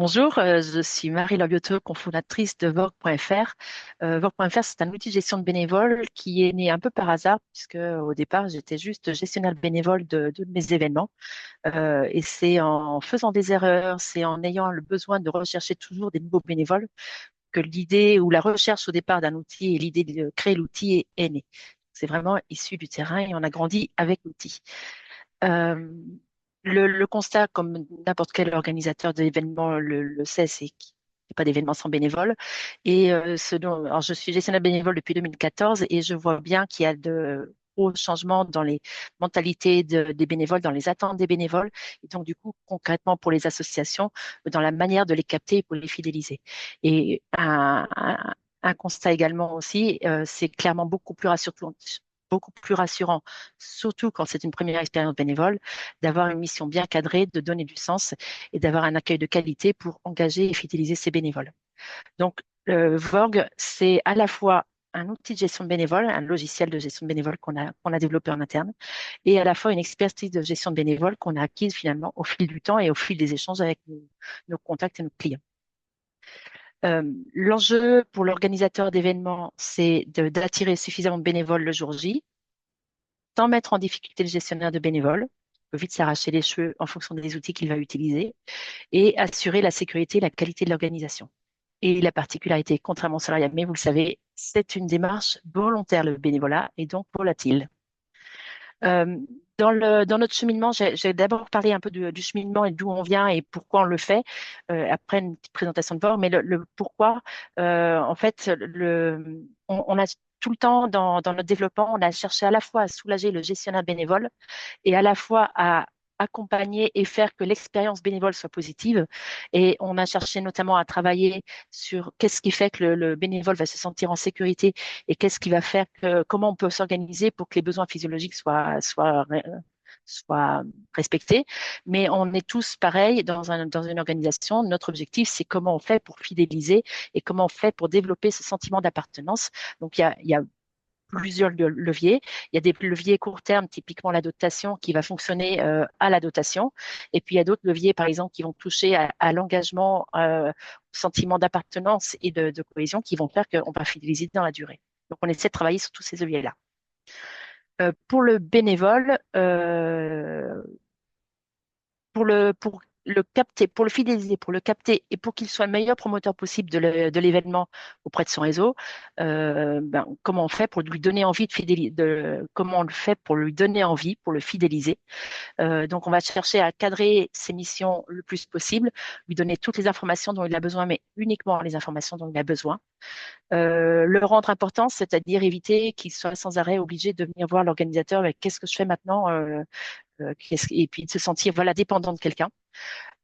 Bonjour, je suis Marie Loriotto, cofondatrice de Vogue.fr. Vogue.fr, c'est un outil de gestion de bénévoles qui est né un peu par hasard, puisque au départ, j'étais juste gestionnaire bénévole de mes événements. Et c'est en faisant des erreurs, c'est en ayant le besoin de rechercher toujours des nouveaux bénévoles que l'idée ou la recherche au départ d'un outil et l'idée de créer l'outil est née. C'est vraiment issu du terrain et on a grandi avec l'outil. Euh, le constat, comme n'importe quel organisateur d'événements le sait, c'est qu'il n'y a pas d'événements sans bénévoles. Et alors je suis gestionnaire bénévole depuis 2014 et je vois bien qu'il y a de gros changements dans les mentalités des bénévoles, dans les attentes des bénévoles, et donc du coup concrètement pour les associations, dans la manière de les capter et pour les fidéliser. Et un constat également aussi, c'est clairement beaucoup plus rassurant, surtout quand c'est une première expérience bénévole, d'avoir une mission bien cadrée, de donner du sens et d'avoir un accueil de qualité pour engager et fidéliser ses bénévoles. Donc, Vorg, c'est à la fois un outil de gestion de bénévoles, un logiciel de gestion de bénévoles qu'on a développé en interne, et à la fois une expertise de gestion de bénévoles qu'on a acquise finalement au fil du temps et au fil des échanges avec nos contacts et nos clients. L'enjeu pour l'organisateur d'événements, c'est d'attirer suffisamment de bénévoles le jour J, sans mettre en difficulté le gestionnaire de bénévoles, qui peut vite s'arracher les cheveux en fonction des outils qu'il va utiliser, et assurer la sécurité et la qualité de l'organisation. Et la particularité, contrairement au salariat, mais vous le savez, c'est une démarche volontaire, le bénévolat, et donc volatile. Euh, dans notre cheminement, j'ai d'abord parlé un peu du cheminement et d'où on vient et pourquoi on le fait, après une petite présentation de bord, mais le pourquoi, en fait, on a tout le temps dans notre développement, on a cherché à la fois à soulager le gestionnaire bénévole et à la fois à accompagner et faire que l'expérience bénévole soit positive. Et on a cherché notamment à travailler sur qu'est-ce qui fait que le bénévole va se sentir en sécurité et qu'est-ce qui va faire que, comment on peut s'organiser pour que les besoins physiologiques soient respectés. Mais on est tous pareils dans une organisation. Notre objectif, c'est comment on fait pour fidéliser et comment on fait pour développer ce sentiment d'appartenance. Donc, il y a plusieurs leviers. Il y a des leviers court terme, typiquement la dotation, qui va fonctionner à la dotation. Et puis il y a d'autres leviers, par exemple, qui vont toucher à l'engagement, au sentiment d'appartenance et de cohésion, qui vont faire qu'on va fidéliser dans la durée. Donc on essaie de travailler sur tous ces leviers-là. Pour le bénévole, pour le capter, pour le fidéliser, pour le capter et pour qu'il soit le meilleur promoteur possible de l'événement auprès de son réseau, comment on fait pour lui donner envie de fidéliser, comment on le fait pour lui donner envie, pour le fidéliser. Donc, on va chercher à cadrer ses missions le plus possible, lui donner toutes les informations dont il a besoin, mais uniquement les informations dont il a besoin. Le rendre important, c'est-à-dire éviter qu'il soit sans arrêt obligé de venir voir l'organisateur avec qu'est-ce que je fais maintenant, et puis de se sentir voilà dépendant de quelqu'un.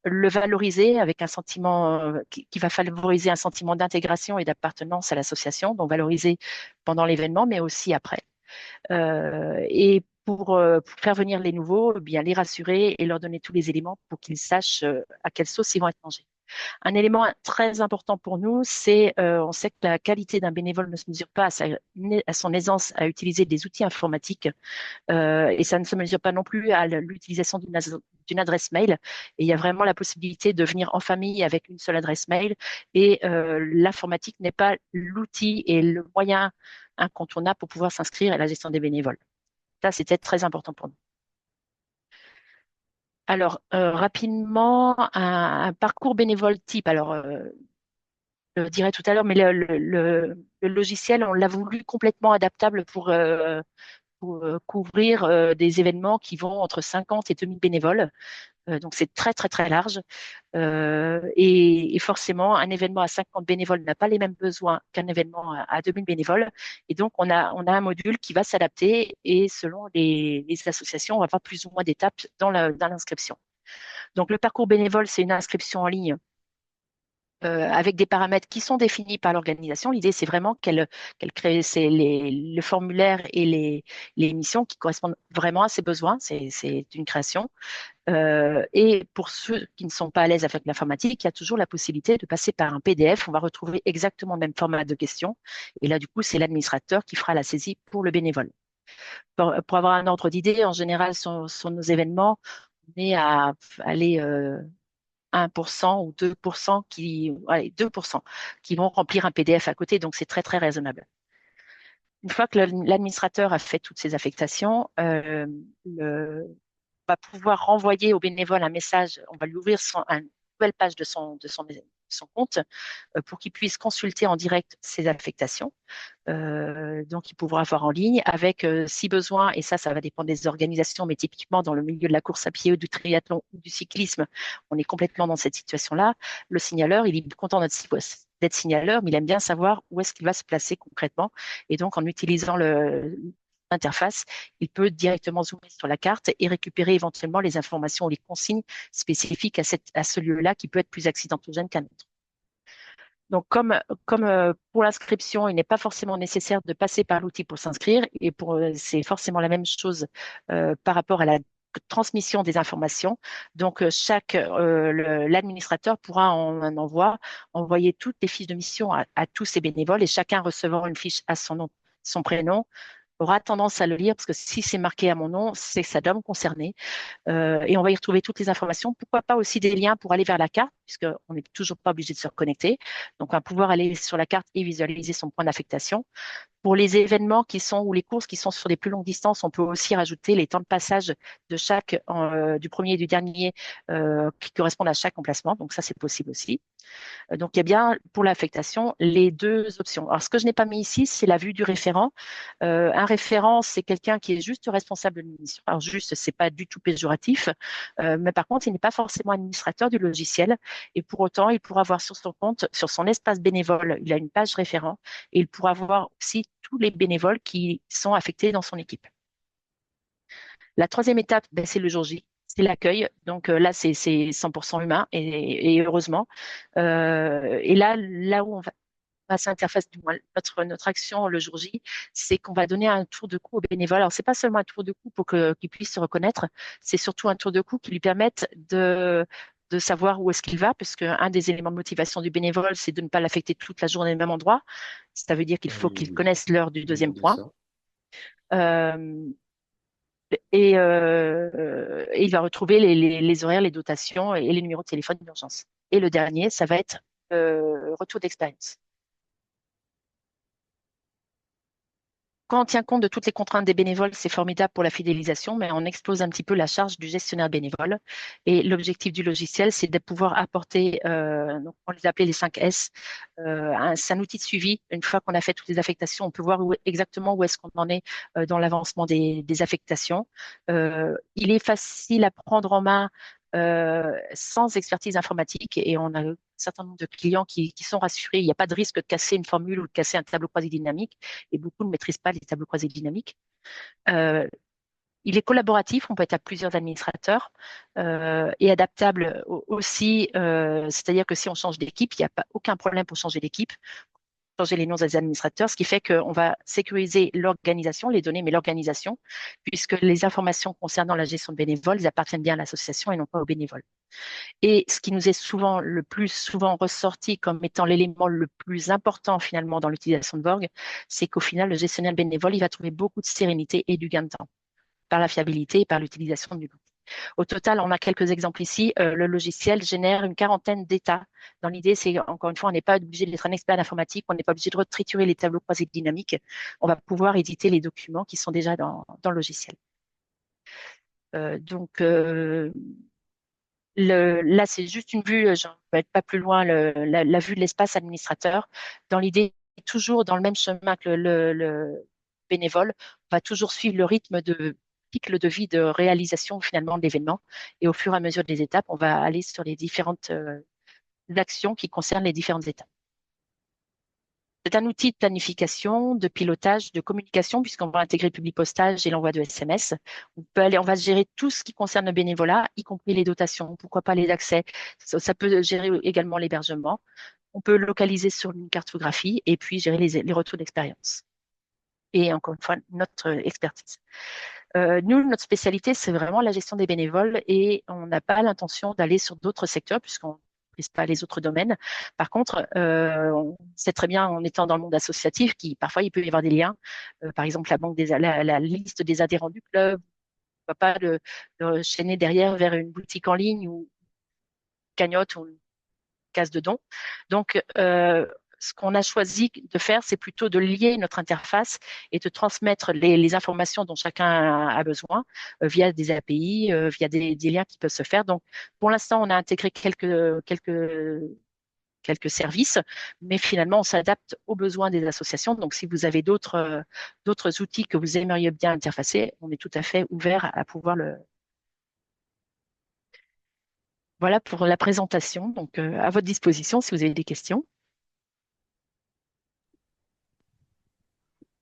Le valoriser avec un sentiment qui va favoriser un sentiment d'intégration et d'appartenance à l'association, donc valoriser pendant l'événement, mais aussi après. Et pour faire venir les nouveaux, eh bien les rassurer et leur donner tous les éléments pour qu'ils sachent à quelle sauce ils vont être mangés. Un élément très important pour nous, c'est on sait que la qualité d'un bénévole ne se mesure pas à son aisance à utiliser des outils informatiques, et ça ne se mesure pas non plus à l'utilisation d'une adresse mail. Et il y a vraiment la possibilité de venir en famille avec une seule adresse mail. Et l'informatique n'est pas l'outil et le moyen incontournable pour pouvoir s'inscrire à la gestion des bénévoles. Ça, c'était très important pour nous. Alors, rapidement, un parcours bénévole type. Alors, je le dirai tout à l'heure, mais le logiciel, on l'a voulu complètement adaptable pour couvrir des événements qui vont entre 50 et 2000 bénévoles. Donc c'est très très très large. Et forcément, un événement à 50 bénévoles n'a pas les mêmes besoins qu'un événement à 2000 bénévoles. Et donc on a un module qui va s'adapter et selon les associations, on va avoir plus ou moins d'étapes dans l'inscription. Donc le parcours bénévole, c'est une inscription en ligne avec des paramètres qui sont définis par l'organisation. L'idée, c'est vraiment qu'elle crée le formulaire et les missions qui correspondent vraiment à ses besoins. C'est une création. Et pour ceux qui ne sont pas à l'aise avec l'informatique, il y a toujours la possibilité de passer par un PDF. On va retrouver exactement le même format de questions. Et là, du coup, c'est l'administrateur qui fera la saisie pour le bénévole. Pour avoir un ordre d'idée, en général, sur nos événements, on est à aller 1% ou 2% allez, 2% qui vont remplir un PDF à côté. Donc, c'est très, très raisonnable. Une fois que l'administrateur a fait toutes ces affectations, va pouvoir renvoyer au bénévole un message. On va lui ouvrir une nouvelle page de son compte pour qu'il puisse consulter en direct ses affectations. Donc, il pourra voir en ligne avec, si besoin, et ça va dépendre des organisations, mais typiquement dans le milieu de la course à pied ou du triathlon ou du cyclisme, on est complètement dans cette situation-là. Le signaleur, il est content d'être signaleur, mais il aime bien savoir où est-ce qu'il va se placer concrètement. Et donc, en utilisant l'interface, il peut directement zoomer sur la carte et récupérer éventuellement les informations ou les consignes spécifiques à ce lieu-là qui peut être plus accidentogène qu'un autre. Donc, comme pour l'inscription, il n'est pas forcément nécessaire de passer par l'outil pour s'inscrire, et c'est forcément la même chose par rapport à la transmission des informations. Donc, l'administrateur pourra en un envoi envoyer toutes les fiches de mission à tous ses bénévoles, et chacun recevant une fiche à son nom, son prénom, aura tendance à le lire parce que si c'est marqué à mon nom, c'est que ça doit me concerner. Et on va y retrouver toutes les informations. Pourquoi pas aussi des liens pour aller vers la carte, puisqu'on n'est toujours pas obligé de se reconnecter. Donc, on va pouvoir aller sur la carte et visualiser son point d'affectation. Pour les événements ou les courses qui sont sur des plus longues distances, on peut aussi rajouter les temps de passage de du premier et du dernier qui correspondent à chaque emplacement. Donc, ça, c'est possible aussi. Donc, il y a bien pour l'affectation les deux options. Alors, ce que je n'ai pas mis ici, c'est la vue du référent. Un référent, c'est quelqu'un qui est juste responsable d'une mission. Alors, juste, c'est pas du tout péjoratif, mais par contre, il n'est pas forcément administrateur du logiciel. Et pour autant, il pourra voir sur son compte, sur son espace bénévole, il a une page référent et il pourra voir aussi tous les bénévoles qui sont affectés dans son équipe. La troisième étape, ben, c'est le jour J. C'est l'accueil. Donc là, c'est 100% humain et heureusement. Et là où on va s'interface, du moins notre action le jour J, c'est qu'on va donner un tour de cou au bénévole. Alors, c'est pas seulement un tour de cou pour qu'il puisse se reconnaître, c'est surtout un tour de cou qui lui permette de savoir où est-ce qu'il va, parce qu'un des éléments de motivation du bénévole, c'est de ne pas l'affecter toute la journée au même endroit. Ça veut dire qu'il faut qu'il Oui, connaisse l'heure du oui, deuxième bien point. sûr. Euh, et il va retrouver les horaires, les dotations et les numéros de téléphone d'urgence. Et le dernier, ça va être retour d'expérience. Quand on tient compte de toutes les contraintes des bénévoles, c'est formidable pour la fidélisation, mais on explose un petit peu la charge du gestionnaire bénévole. Et l'objectif du logiciel, c'est de pouvoir apporter, donc on les appelait les 5 S, c'est un outil de suivi. Une fois qu'on a fait toutes les affectations, on peut voir exactement où est-ce qu'on en est dans l'avancement des affectations. Il est facile à prendre en main sans expertise informatique, et on a un certain nombre de clients qui sont rassurés. Il n'y a pas de risque de casser une formule ou de casser un tableau croisé dynamique, et beaucoup ne maîtrisent pas les tableaux croisés dynamiques. Euh, il est collaboratif, on peut être à plusieurs administrateurs et adaptable aussi, c'est-à-dire que si on change d'équipe, il n'y a pas aucun problème pour changer d'équipe, changer les noms des administrateurs, ce qui fait qu'on va sécuriser l'organisation, les données, mais l'organisation, puisque les informations concernant la gestion de bénévoles, elles appartiennent bien à l'association et non pas aux bénévoles. Et ce qui nous est le plus souvent ressorti comme étant l'élément le plus important finalement dans l'utilisation de Borg, c'est qu'au final, le gestionnaire bénévole, il va trouver beaucoup de sérénité et du gain de temps par la fiabilité et par l'utilisation du l'outil. Au total, on a quelques exemples ici. Le logiciel génère une quarantaine d'états. Dans l'idée, c'est encore une fois, on n'est pas obligé d'être un expert d'informatique, on n'est pas obligé de retriturer les tableaux croisés dynamiques. On va pouvoir éditer les documents qui sont déjà dans le logiciel. Donc, là, c'est juste une vue, je ne vais être pas plus loin, la vue de l'espace administrateur. Dans l'idée, toujours dans le même chemin que le bénévole, on va toujours suivre le rythme de cycle de vie de réalisation finalement de l'événement. Et au fur et à mesure des étapes, on va aller sur les différentes actions qui concernent les différentes étapes. C'est un outil de planification, de pilotage, de communication, puisqu'on va intégrer le public postage et l'envoi de SMS. On va gérer tout ce qui concerne le bénévolat, y compris les dotations, pourquoi pas les accès. Ça peut gérer également l'hébergement. On peut localiser sur une cartographie et puis gérer les retours d'expérience. Et encore une fois, notre expertise. Nous, notre spécialité, c'est vraiment la gestion des bénévoles et on n'a pas l'intention d'aller sur d'autres secteurs puisqu'on ne maîtrise pas les autres domaines. Par contre, on sait très bien en étant dans le monde associatif qu'il parfois il peut y avoir des liens. Par exemple, la liste des adhérents du club, on ne va pas le chaîner derrière vers une boutique en ligne ou cagnotte ou une case de dons. Donc, ce qu'on a choisi de faire, c'est plutôt de lier notre interface et de transmettre les informations dont chacun a besoin via des API, via des liens qui peuvent se faire. Donc, pour l'instant, on a intégré quelques services, mais finalement, on s'adapte aux besoins des associations. Donc, si vous avez d'autres outils que vous aimeriez bien interfacer, on est tout à fait ouvert à pouvoir le. Voilà pour la présentation. Donc, à votre disposition si vous avez des questions.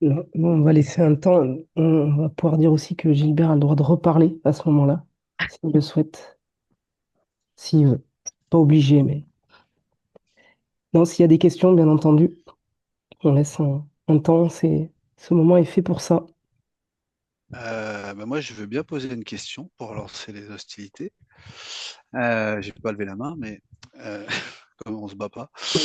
Non, non, on va laisser un temps. On va pouvoir dire aussi que Gilbert a le droit de reparler à ce moment-là, s'il le souhaite, s'il veut. Pas obligé, mais. Non, s'il y a des questions, bien entendu, on laisse un temps. Ce moment est fait pour ça. Moi, je veux bien poser une question pour lancer les hostilités. J'ai pas levé la main, mais comme on se bat pas. Non,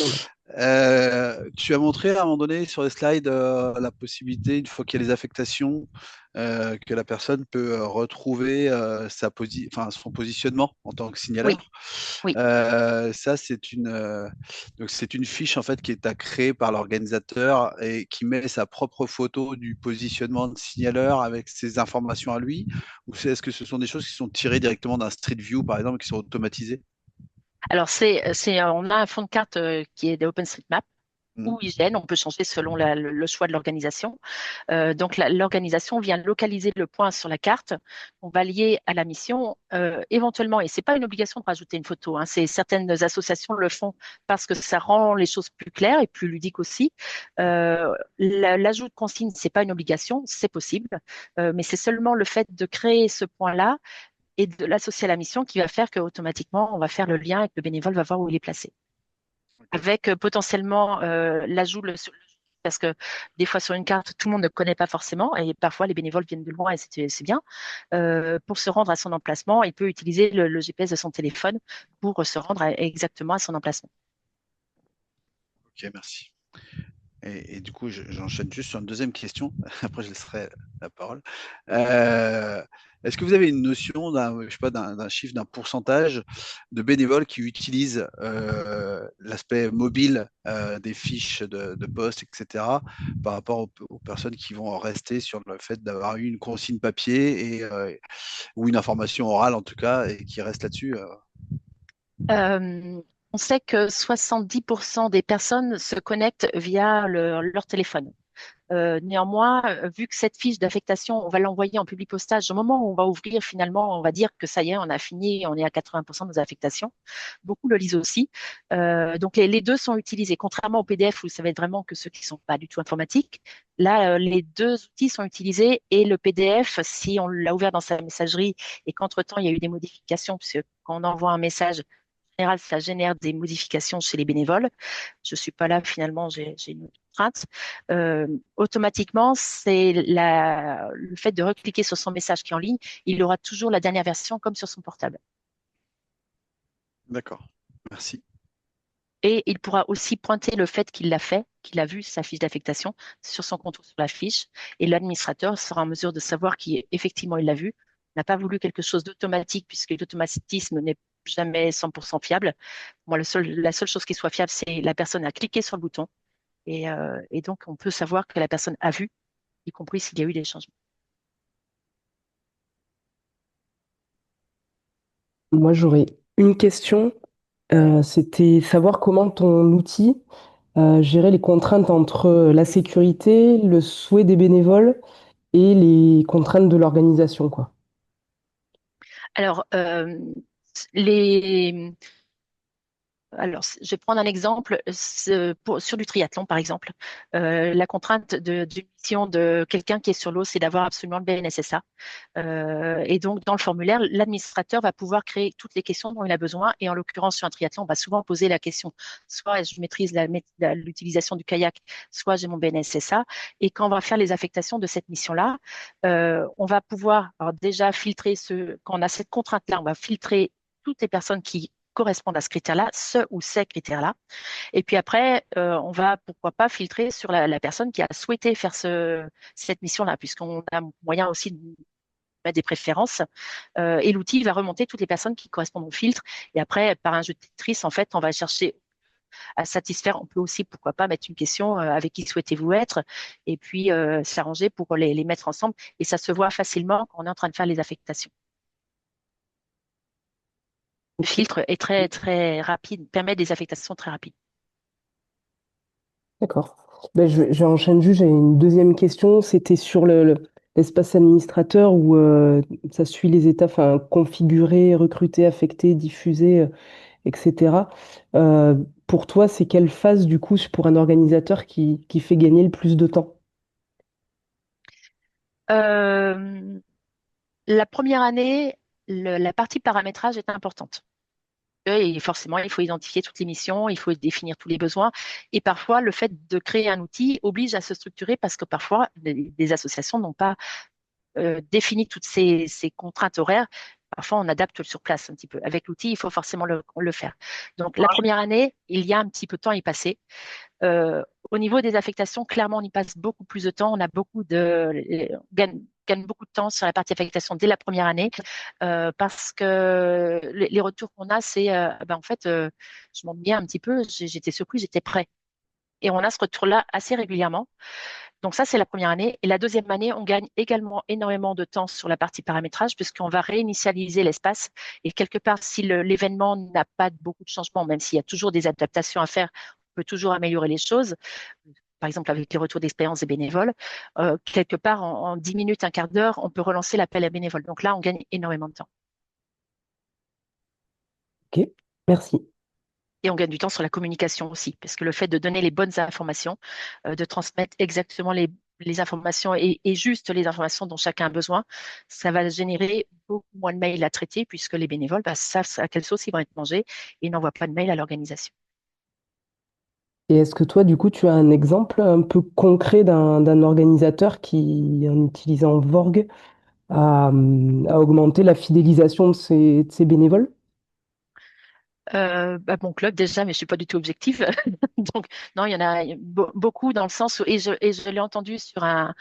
Tu as montré à un moment donné sur les slides la possibilité, une fois qu'il y a les affectations, que la personne peut retrouver son positionnement en tant que Oui, signaleur. oui. Ça, donc c'est une fiche en fait qui est à créer par l'organisateur et qui met sa propre photo du positionnement de signaleur avec ses informations à lui. Ou est-ce que ce sont des choses qui sont tirées directement d'un Street View, par exemple, qui sont automatisées? Alors, on a un fond de carte qui est d'OpenStreetMap Mhm. ou IGN, on peut changer selon le choix de l'organisation. Donc, l'organisation vient localiser le point sur la carte, on va lier à la mission, éventuellement, et c'est pas une obligation de rajouter une photo, hein, certaines associations le font parce que ça rend les choses plus claires et plus ludiques aussi. L'ajout de consigne, c'est pas une obligation, c'est possible, mais c'est seulement le fait de créer ce point-là et de l'associer à la mission qui va faire qu'automatiquement, on va faire le lien et que le bénévole va voir où il est placé. Ok. Avec potentiellement l'ajout, parce que des fois sur une carte, tout le monde ne connaît pas forcément et parfois les bénévoles viennent de loin et c'est bien. Pour se rendre à son emplacement, il peut utiliser le GPS de son téléphone pour se rendre exactement à son emplacement. Ok, merci. Et du coup, j'enchaîne juste sur une deuxième question. Après, je laisserai la parole. Euh, Est-ce que vous avez une notion je sais pas, d'un chiffre, d'un pourcentage de bénévoles qui utilisent l'aspect mobile des fiches de poste, etc., par rapport aux personnes qui vont rester sur le fait d'avoir eu une consigne papier ou une information orale en tout cas et qui restent là-dessus? On sait que 70% des personnes se connectent via leur téléphone. Néanmoins, vu que cette fiche d'affectation, on va l'envoyer en public postage, au moment où on va ouvrir, finalement, on va dire que ça y est, on a fini, on est à 80% de nos affectations. Beaucoup le lisent aussi. Donc, les deux sont utilisés. Contrairement au PDF, où ça va être vraiment que ceux qui ne sont pas du tout informatiques, là, les deux outils sont utilisés et le PDF, si on l'a ouvert dans sa messagerie et qu'entre-temps, il y a eu des modifications, puisque quand on envoie un message, en général, ça génère des modifications chez les bénévoles. Je suis pas là, finalement, j'ai une autre contrainte. Automatiquement, le fait de recliquer sur son message qui est en ligne, il aura toujours la dernière version comme sur son portable. D'accord, merci. Et il pourra aussi pointer le fait qu'il l'a fait, qu'il a vu sa fiche d'affectation sur son compte ou sur la fiche. Et l'administrateur sera en mesure de savoir qu'effectivement il l'a vu. On n'a pas voulu quelque chose d'automatique puisque l'automatisme n'est jamais 100% fiable. Moi, la seule chose qui soit fiable, c'est la personne a cliqué sur le bouton. Et donc, on peut savoir que la personne a vu, y compris s'il y a eu des changements. moi, j'aurais une question. C'était savoir comment ton outil gérait les contraintes entre la sécurité, le souhait des bénévoles et les contraintes de l'organisation, quoi. Alors, les, Alors, je vais prendre un exemple sur du triathlon, par exemple. La contrainte d'une mission de quelqu'un qui est sur l'eau, c'est d'avoir absolument le BNSSA. Et donc, dans le formulaire, l'administrateur va pouvoir créer toutes les questions dont il a besoin. Et en l'occurrence, sur un triathlon, on va souvent poser la question, soit je maîtrise l'utilisation du kayak, soit j'ai mon BNSSA. Et quand on va faire les affectations de cette mission-là, on va pouvoir alors déjà filtrer quand on a cette contrainte-là, on va filtrer toutes les personnes qui correspondent à ce critère-là, ce ou ces critères-là. Et puis après, on va pourquoi pas filtrer sur la personne qui a souhaité faire cette mission-là, puisqu'on a moyen aussi mettre des préférences, et l'outil va remonter toutes les personnes qui correspondent au filtre. Et après, par un jeu de Tetris, en fait, on va chercher à satisfaire. On peut aussi, pourquoi pas, mettre une question avec qui souhaitez-vous être, et puis s'arranger pour les mettre ensemble. Et ça se voit facilement quand on est en train de faire les affectations. Le Ok, filtre est très, très rapide, permet des affectations très rapides. d'accord. Ben, j'enchaîne juste, j'ai une deuxième question. C'était sur l'espace administrateur où ça suit les étapes, enfin, configurer, recruter, affecter, diffuser, etc. Euh, pour toi, c'est quelle phase, du coup, pour un organisateur qui fait gagner le plus de temps? Euh, la première année, la partie paramétrage est importante. Et forcément, il faut identifier toutes les missions, il faut définir tous les besoins. Et parfois, le fait de créer un outil oblige à se structurer parce que parfois, des associations n'ont pas défini toutes ces contraintes horaires. Parfois, on adapte sur place un petit peu. Avec l'outil, il faut forcément le faire. Donc, la première année, il y a un petit peu de temps à y passer. Euh, Au niveau des affectations, clairement, on y passe beaucoup plus de temps. On a gagne beaucoup de temps sur la partie affectation dès la première année parce que les retours qu'on a, c'est ben, en fait, je m'en bien un petit peu, j'étais secouée, j'étais prêt. Et on a ce retour-là assez régulièrement. Donc ça, c'est la première année. Et la deuxième année, on gagne également énormément de temps sur la partie paramétrage puisqu'on va réinitialiser l'espace. Et quelque part, si l'événement n'a pas beaucoup de changements, même s'il y a toujours des adaptations à faire, on peut toujours améliorer les choses. Par exemple, avec les retours d'expérience des bénévoles, quelque part, en 10 minutes, un quart d'heure, on peut relancer l'appel à bénévoles. Donc là, on gagne énormément de temps. Ok, merci. Et on gagne du temps sur la communication aussi, parce que le fait de donner les bonnes informations, de transmettre exactement les informations et juste les informations dont chacun a besoin, ça va générer beaucoup moins de mails à traiter, puisque les bénévoles bah, savent à quelle sauce ils vont être mangés et n'envoient pas de mails à l'organisation. Et est-ce que toi, du coup, tu as un exemple un peu concret d'un organisateur qui, en utilisant Vorg, a augmenté la fidélisation de ses bénévoles? Bah, mon club déjà, mais je suis pas du tout objective. Donc non, il y en a beaucoup dans le sens où et je l'ai entendu sur un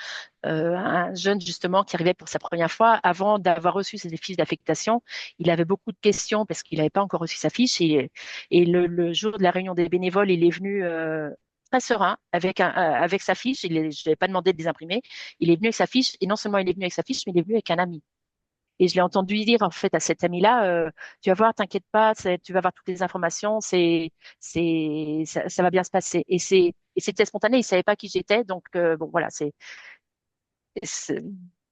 jeune justement qui arrivait pour sa première fois. Avant d'avoir reçu ses fiches d'affectation, il avait beaucoup de questions parce qu'il n'avait pas encore reçu sa fiche et le jour de la réunion des bénévoles, il est venu très serein avec sa fiche. Je ne lui ai pas demandé de les imprimer. Il est venu avec sa fiche et non seulement il est venu avec sa fiche, mais il est venu avec un ami. Et je l'ai entendu dire en fait à cet ami-là, tu vas voir, t'inquiète pas, tu vas avoir toutes les informations, ça va bien se passer. Et c'était spontané, il savait pas qui j'étais, donc bon voilà,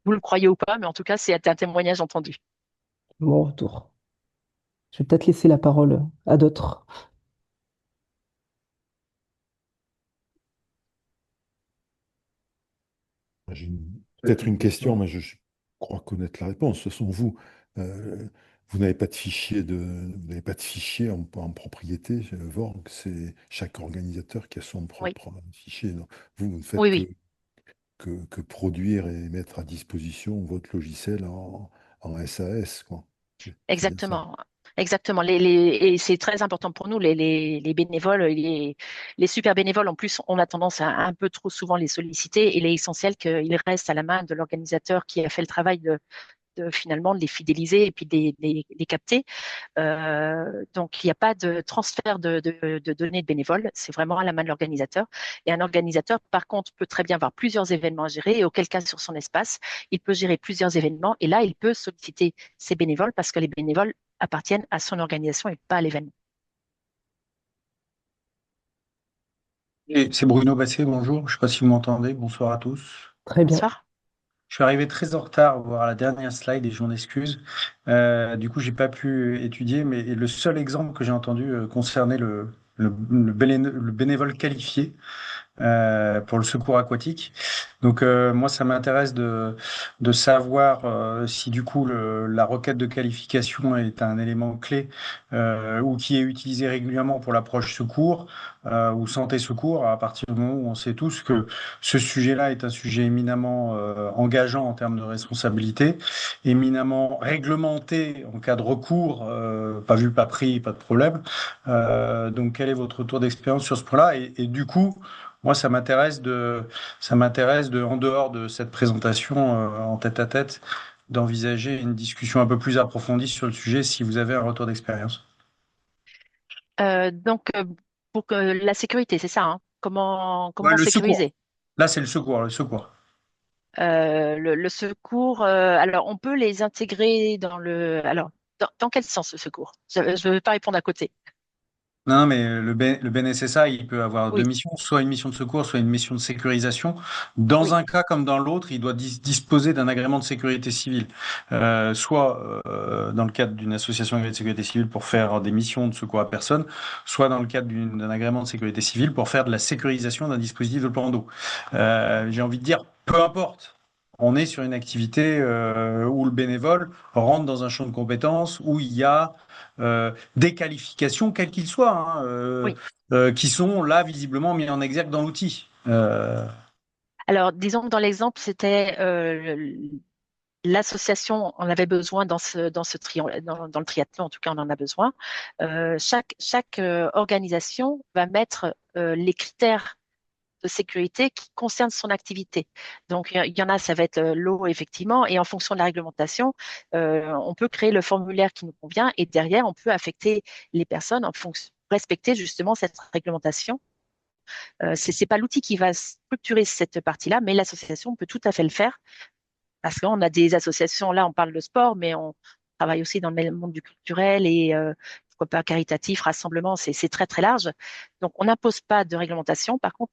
vous le croyez ou pas, mais en tout cas c'est un témoignage entendu. Mon retour. Je vais peut-être laisser la parole à d'autres. Peut-être une question, mais je crois connaître la réponse. De toute façon, euh, vous n'avez pas de fichier vous n'avez pas de fichier en propriété chez Vorg. C'est chaque organisateur qui a son Oui, propre fichier. Donc, vous ne faites oui, oui, que produire et mettre à disposition votre logiciel en SAS, quoi. C'est bien ça. exactement. Exactement. Et c'est très important pour nous, les bénévoles, les super bénévoles. En plus, on a tendance à un peu trop souvent les solliciter. Il est essentiel qu'ils restent à la main de l'organisateur qui a fait le travail finalement de les fidéliser et puis de les capter. Donc, il n'y a pas de transfert de données de bénévoles. C'est vraiment à la main de l'organisateur. Et un organisateur, par contre, peut très bien avoir plusieurs événements à gérer et auquel cas, sur son espace, il peut gérer plusieurs événements. Et là, il peut solliciter ses bénévoles parce que les bénévoles appartiennent à son organisation et pas à l'événement. Et c'est Bruno Basset, bonjour. Je ne sais pas si vous m'entendez. Bonsoir à tous. Très bien. Bonsoir. Je suis arrivé très en retard voir la dernière slide et je m'en excuse. Du coup, j'ai pas pu étudier, mais le seul exemple que j'ai entendu concernait le bénévole qualifié pour le secours aquatique. Donc moi, ça m'intéresse de savoir si du coup la requête de qualification est un élément clé ou qui est utilisé régulièrement pour l'approche secours ou santé secours, à partir du moment où on sait tous que ce sujet-là est un sujet éminemment engageant en termes de responsabilité, éminemment réglementé en cas de recours, pas vu, pas pris, pas de problème. Donc quel est votre retour d'expérience sur ce point-là et du coup, moi, ça m'intéresse en dehors de cette présentation en tête à tête, d'envisager une discussion un peu plus approfondie sur le sujet si vous avez un retour d'expérience. Donc, pour que la sécurité, c'est ça, hein. Ouais, Comment le secours. sécuriser? Là, c'est le secours, le secours. Le secours, alors on peut les intégrer dans le. Alors, dans quel sens le secours? Je ne vais pas répondre à côté. Non, mais le BNSSA, il peut avoir deux Oui, missions, soit une mission de secours, soit une mission de sécurisation. Dans oui, un cas comme dans l'autre, il doit disposer d'un agrément de sécurité civile, soit dans le cadre d'une association agréée de sécurité civile pour faire des missions de secours à personne, soit dans le cadre d'un agrément de sécurité civile pour faire de la sécurisation d'un dispositif de plan d'eau. J'ai envie de dire, peu importe. On est sur une activité où le bénévole rentre dans un champ de compétences où il y a des qualifications, quels qu'ils soient, hein, oui. qui sont là visiblement mis en exergue dans l'outil. Alors, disons que dans l'exemple, c'était l'association en avait besoin dans ce dans le triathlon, en tout cas, on en a besoin. Chaque organisation va mettre les critères de sécurité qui concernent son activité. Donc, il y en a, ça va être l'eau, effectivement, et en fonction de la réglementation, on peut créer le formulaire qui nous convient et derrière, on peut affecter les personnes en fonction, respecter justement cette réglementation. C'est pas l'outil qui va structurer cette partie-là, mais l'association peut tout à fait le faire parce qu'on a des associations, là on parle de sport, mais on travaille aussi dans le monde du culturel et pourquoi pas caritatif, rassemblement, c'est très très large. Donc on n'impose pas de réglementation, par contre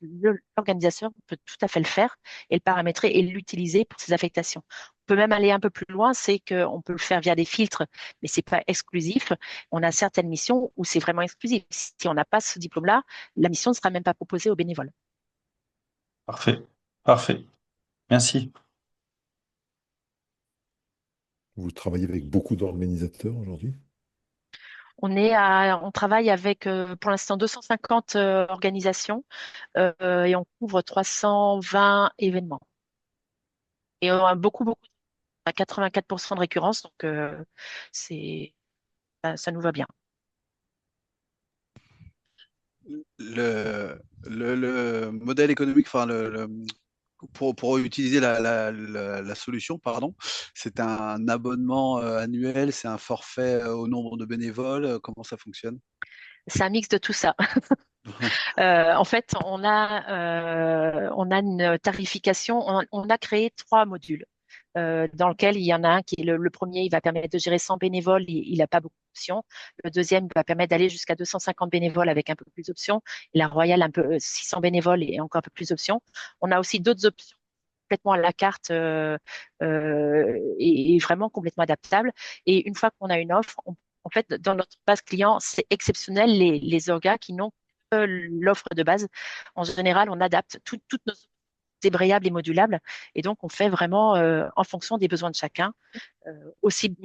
l'organisateur peut tout à fait le faire et le paramétrer et l'utiliser pour ses affectations. On peut même aller un peu plus loin, c'est qu'on peut le faire via des filtres, mais c'est pas exclusif. On a certaines missions où c'est vraiment exclusif. Si on n'a pas ce diplôme-là, la mission ne sera même pas proposée aux bénévoles. Parfait, parfait. Merci. Vous travaillez avec beaucoup d'organisateurs aujourd'hui? On travaille avec pour l'instant 250 organisations et on couvre 320 événements. Et on a beaucoup, à 84% de récurrence, donc c'est, ça nous va bien. Le modèle économique, enfin, pour utiliser la solution, pardon, c'est un abonnement annuel, c'est un forfait au nombre de bénévoles, comment ça fonctionne? C'est un mix de tout ça. En fait, on a une tarification, on a créé trois modules. Dans lequel il y en a un qui est le premier, il va permettre de gérer 100 bénévoles, il n'a pas beaucoup d'options. Le deuxième va permettre d'aller jusqu'à 250 bénévoles avec un peu plus d'options. Et la Royale, un peu 600 bénévoles et encore un peu plus d'options. On a aussi d'autres options complètement à la carte et vraiment complètement adaptables. Et une fois qu'on a une offre, en fait, dans notre base client, c'est exceptionnel les orgas qui n'ont que l'offre de base. En général, on adapte toutes nos débrayables et modulables. Et donc, on fait vraiment en fonction des besoins de chacun. Aussi,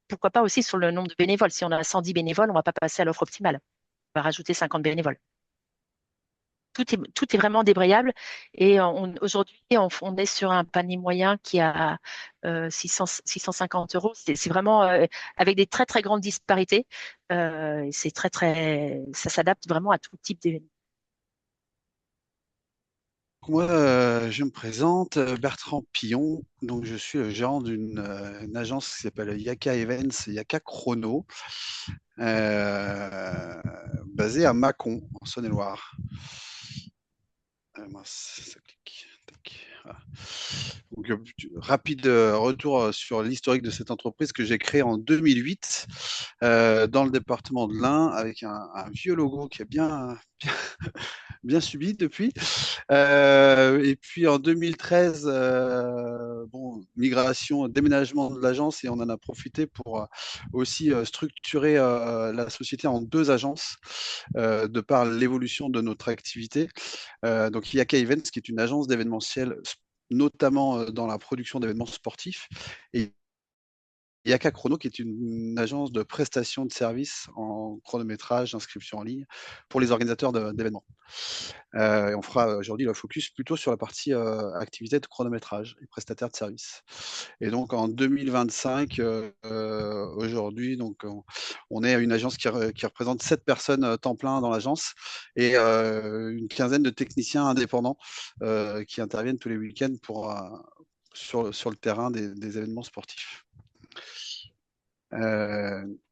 pourquoi pas aussi sur le nombre de bénévoles. Si on a 110 bénévoles, on ne va pas passer à l'offre optimale. On va rajouter 50 bénévoles. Tout est vraiment débrayable. Et aujourd'hui, on est sur un panier moyen qui a 650 euros. C'est vraiment avec des très, très grandes disparités. Et ça s'adapte vraiment à tout type d'événement. Moi, je me présente, Bertrand Pillon. Donc, je suis le gérant une agence qui s'appelle Yaka Events, Yaka Chrono, basée à Mâcon, en Saône-et-Loire. Mince, ça clique. Tac, voilà. Donc, rapide retour sur l'historique de cette entreprise que j'ai créée en 2008 dans le département de l'Ain avec un vieux logo qui est bien subi depuis. Et puis en 2013, bon, migration, déménagement de l'agence et on en a profité pour aussi structurer la société en deux agences de par l'évolution de notre activité. Donc Yaka Events, qui est une agence d'événementiel, notamment dans la production d'événements sportifs, et Yaka Chrono, qui est une agence de prestation de services en chronométrage, inscription en ligne pour les organisateurs d'événements. Et on fera aujourd'hui le focus plutôt sur la partie activité de chronométrage et prestataire de services. Et donc en 2025, aujourd'hui, donc on est une agence qui représente 7 personnes temps plein dans l'agence et une quinzaine de techniciens indépendants qui interviennent tous les week-ends sur le terrain des événements sportifs.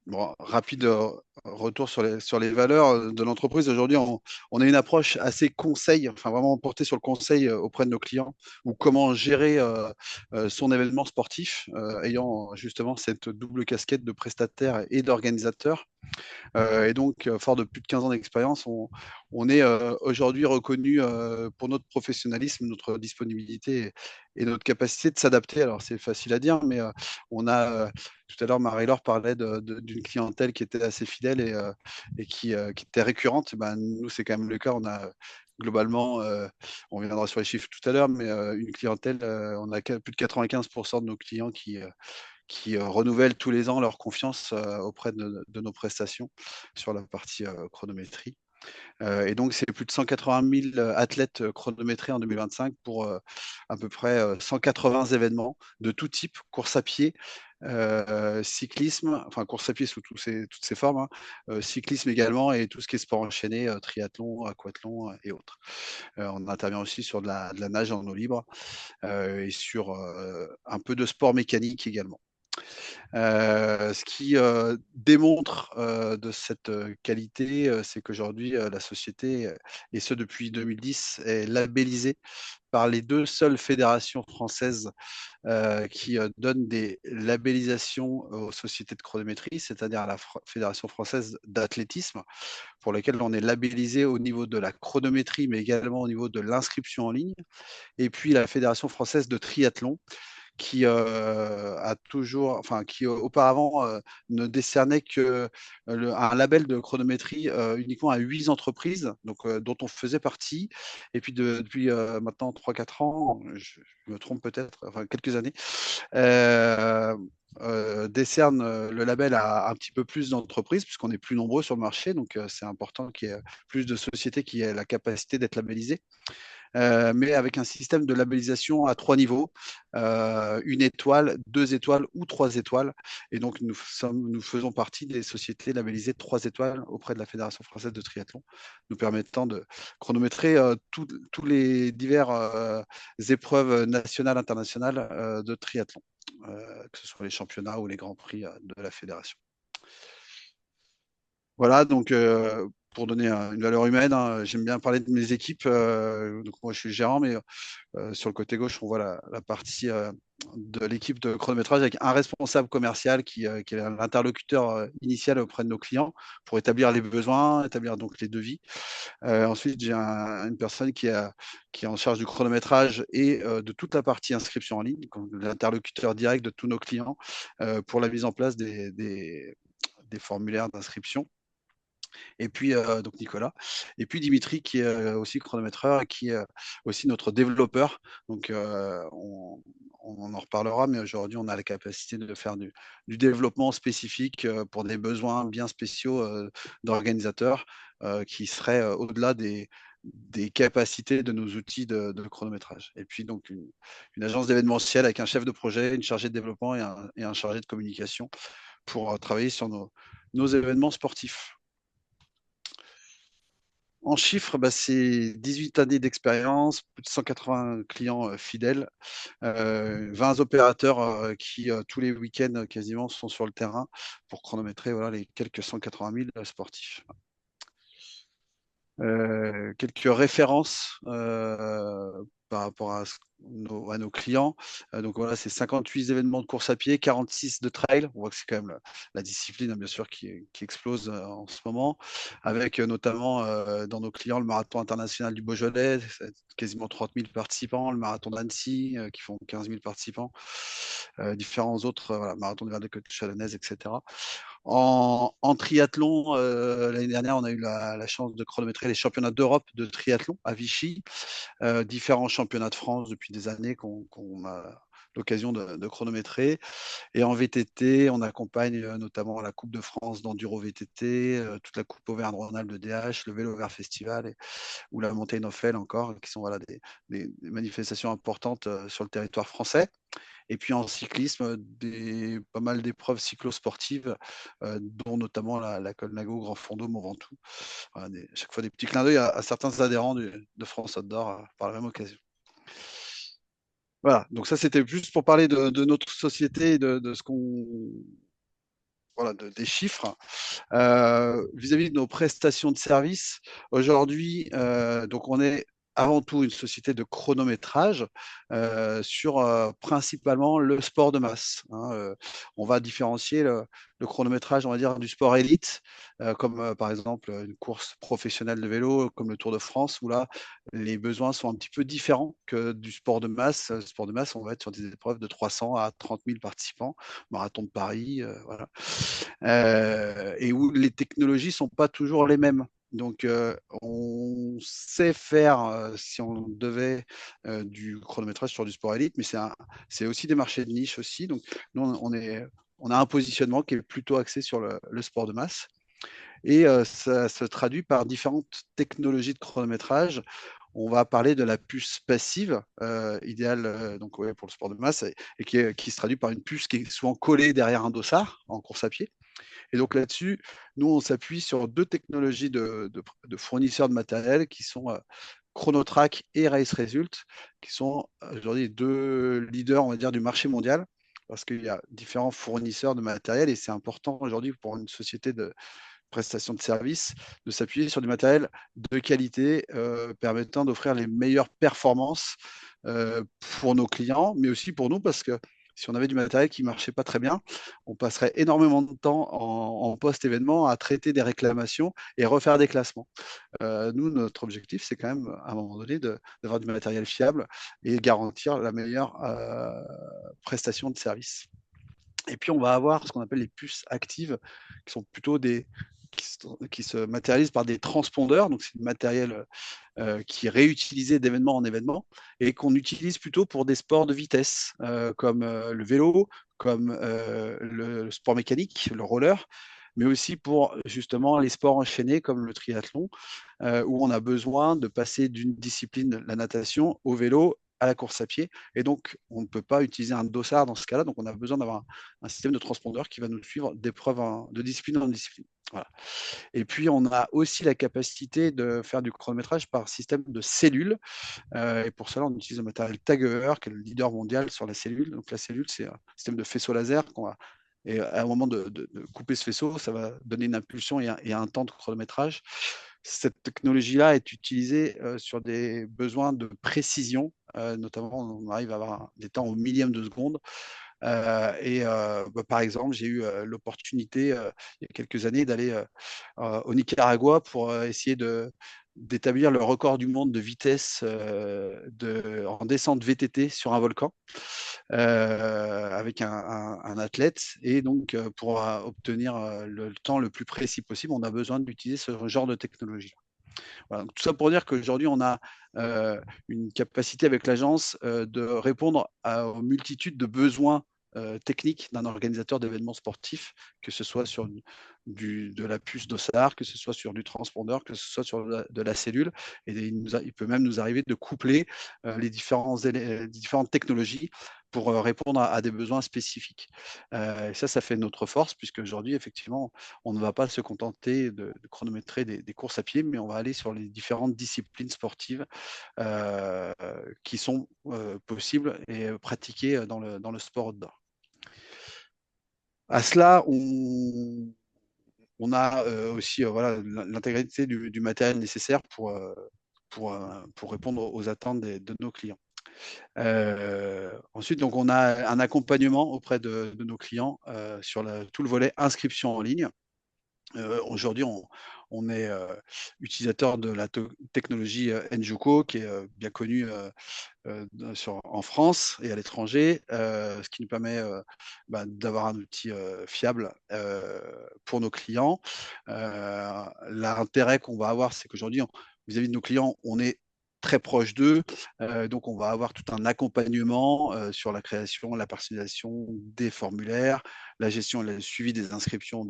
Bon, rapide retour sur les valeurs de l'entreprise. Aujourd'hui, on a une approche assez conseil, enfin vraiment portée sur le conseil auprès de nos clients, ou comment gérer son événement sportif, ayant justement cette double casquette de prestataire et d'organisateur. Et donc, fort de plus de 15 ans d'expérience, on est aujourd'hui reconnu pour notre professionnalisme, notre disponibilité et notre capacité de s'adapter. Alors, c'est facile à dire, mais on a, tout à l'heure, Marie-Laure parlait d'une clientèle qui était assez fidèle et qui était récurrente. Ben, nous, c'est quand même le cas. On a globalement, on viendra sur les chiffres tout à l'heure, mais une clientèle, on a plus de 95% de nos clients qui renouvellent tous les ans leur confiance auprès de nos prestations sur la partie chronométrie. Et donc, c'est plus de 180 000 athlètes chronométrés en 2025 pour à peu près 180 événements de tout type, course à pied, cyclisme, enfin course à pied sous toutes ces formes, hein, cyclisme également et tout ce qui est sport enchaîné, triathlon, aquathlon et autres. On intervient aussi sur de la nage en eau libre et sur un peu de sport mécanique également. Ce qui démontre de cette qualité, c'est qu'aujourd'hui, la société, et ce depuis 2010, est labellisée par les deux seules fédérations françaises qui donnent des labellisations aux sociétés de chronométrie, c'est-à-dire à la Fédération française d'athlétisme, pour laquelle on est labellisé au niveau de la chronométrie, mais également au niveau de l'inscription en ligne, et puis la Fédération française de triathlon, qui a toujours, enfin, qui auparavant ne décernait que un label de chronométrie uniquement à 8 entreprises, donc, dont on faisait partie. Et puis depuis maintenant 3-4 ans, je me trompe peut-être, enfin quelques années, euh, décerne le label à un petit peu plus d'entreprises, puisqu'on est plus nombreux sur le marché. Donc c'est important qu'il y ait plus de sociétés qui aient la capacité d'être labellisées. Mais avec un système de labellisation à 3 niveaux, 1 étoile, 2 étoiles ou 3 étoiles. Et donc, nous faisons partie des sociétés labellisées 3 étoiles auprès de la Fédération française de triathlon, nous permettant de chronométrer tous les divers épreuves nationales, internationales de triathlon, que ce soit les championnats ou les grands prix de la fédération. Voilà, donc pour donner une valeur humaine, hein, j'aime bien parler de mes équipes. Donc moi, je suis le gérant, mais sur le côté gauche, on voit la partie de l'équipe de chronométrage avec un responsable commercial qui est l'interlocuteur initial auprès de nos clients pour établir les besoins, établir donc les devis. Ensuite, j'ai une personne qui est en charge du chronométrage et de toute la partie inscription en ligne, l'interlocuteur direct de tous nos clients pour la mise en place des formulaires d'inscription. Et puis, donc Nicolas. Et puis Dimitri, qui est aussi chronométreur et qui est aussi notre développeur. Donc, on en reparlera, mais aujourd'hui, on a la capacité de faire du développement spécifique pour des besoins bien spéciaux d'organisateurs qui seraient au-delà des capacités de nos outils de chronométrage. Et puis, donc, une agence d'événementiel avec un chef de projet, une chargée de développement et un chargé de communication pour travailler sur nos événements sportifs. En chiffres, bah, c'est 18 années d'expérience, plus de 180 clients fidèles, 20 opérateurs qui, tous les week-ends quasiment, sont sur le terrain pour chronométrer voilà, les quelques 180 000 sportifs. Quelques références par rapport à nos clients. Donc voilà, c'est 58 événements de course à pied, 46 de trail. On voit que c'est quand même la discipline, hein, bien sûr, qui explose en ce moment, avec notamment dans nos clients le marathon international du Beaujolais, quasiment 30 000 participants, le marathon d'Annecy, qui font 15 000 participants, différents autres, voilà, marathon de Côte chalonnaise, etc. En triathlon, l'année dernière, on a eu la chance de chronométrer les championnats d'Europe de triathlon à Vichy, différents championnats de France depuis des années qu'on a l'occasion de chronométrer. Et en VTT, on accompagne notamment la Coupe de France d'enduro VTT, toute la Coupe Auvergne-Rhône-Alpes de DH, le Vélo Vert Festival ou la Montée Nofel encore, qui sont voilà, des manifestations importantes sur le territoire français. Et puis en cyclisme, pas mal d'épreuves cyclosportives, dont notamment la Colnago, Grand Fondo, Mont Ventoux. Voilà, chaque fois des petits clins d'œil à certains adhérents de France Outdoor par la même occasion. Voilà, donc ça c'était juste pour parler de notre société, de ce qu'on, voilà, des chiffres. Vis-à-vis de nos prestations de services, aujourd'hui, donc on est avant tout une société de chronométrage sur principalement le sport de masse, hein. On va différencier le chronométrage, on va dire, du sport élite, comme par exemple une course professionnelle de vélo, comme le Tour de France, où là, les besoins sont un petit peu différents que du sport de masse. Le sport de masse, on va être sur des épreuves de 300 à 30 000 participants, marathon de Paris, voilà, et où les technologies sont pas toujours les mêmes. Donc, on sait faire, si on devait, du chronométrage sur du sport élite, mais c'est aussi des marchés de niche aussi. Donc, nous, on a un positionnement qui est plutôt axé sur le sport de masse. Et ça se traduit par différentes technologies de chronométrage. On va parler de la puce passive, idéale donc, ouais, pour le sport de masse, et qui se traduit par une puce qui est souvent collée derrière un dossard en course à pied. Et donc là-dessus, nous, on s'appuie sur deux technologies de fournisseurs de matériel qui sont Chronotrack et Race Result, qui sont aujourd'hui les deux leaders, on va dire, du marché mondial, parce qu'il y a différents fournisseurs de matériel et c'est important aujourd'hui pour une société de prestation de services de s'appuyer sur du matériel de qualité permettant d'offrir les meilleures performances pour nos clients, mais aussi pour nous, parce que si on avait du matériel qui ne marchait pas très bien, on passerait énormément de temps en post-événement à traiter des réclamations et refaire des classements. Nous, notre objectif, c'est quand même, à un moment donné, d'avoir du matériel fiable et garantir la meilleure prestation de service. Et puis, on va avoir ce qu'on appelle les puces actives, qui sont plutôt qui se matérialisent par des transpondeurs. Donc, c'est du matériel qui est réutilisé d'événement en événement et qu'on utilise plutôt pour des sports de vitesse, comme le vélo, comme le sport mécanique, le roller, mais aussi pour justement les sports enchaînés comme le triathlon, où on a besoin de passer d'une discipline, la natation, au vélo, à la course à pied. Et donc, on ne peut pas utiliser un dossard dans ce cas-là. Donc, on a besoin d'avoir un système de transpondeur qui va nous suivre d'épreuve de discipline en discipline. Voilà. Et puis, on a aussi la capacité de faire du chronométrage par système de cellules. Et pour cela, on utilise le matériel Tagewer, qui est le leader mondial sur la cellule. Donc, la cellule, c'est un système de faisceau laser qu'on va. Et à un moment de couper ce faisceau, ça va donner une impulsion et un temps de chronométrage. Cette technologie-là est utilisée sur des besoins de précision, notamment on arrive à avoir des temps au millième de seconde. Par exemple, j'ai eu l'opportunité il y a quelques années d'aller au Nicaragua pour essayer d'établir le record du monde de vitesse en descente VTT sur un volcan avec un athlète. Et donc, pour obtenir le temps le plus précis possible, on a besoin d'utiliser ce genre de technologie. Voilà. Tout ça pour dire qu'aujourd'hui, on a une capacité avec l'agence de répondre aux multitudes de besoins techniques d'un organisateur d'événements sportifs, que ce soit sur de la puce d'OSAR, que ce soit sur du transpondeur, que ce soit sur de la cellule. Et il peut même nous arriver de coupler les différentes technologies pour répondre à des besoins spécifiques. Et ça fait notre force, puisque aujourd'hui, effectivement, on ne va pas se contenter de chronométrer des courses à pied, mais on va aller sur les différentes disciplines sportives qui sont possibles et pratiquées dans le sport outdoor. À cela, on a aussi voilà, l'intégralité du matériel nécessaire pour répondre aux attentes de nos clients. Ensuite, donc, on a un accompagnement auprès de nos clients sur tout le volet inscription en ligne. Aujourd'hui, on est utilisateur de la technologie Enjuko, qui est bien connue en France et à l'étranger, ce qui nous permet d'avoir un outil fiable pour nos clients. L'intérêt qu'on va avoir, c'est qu'aujourd'hui, vis-à-vis de nos clients, on est très proche d'eux, donc on va avoir tout un accompagnement sur la création, la personnalisation des formulaires, la gestion et le suivi des inscriptions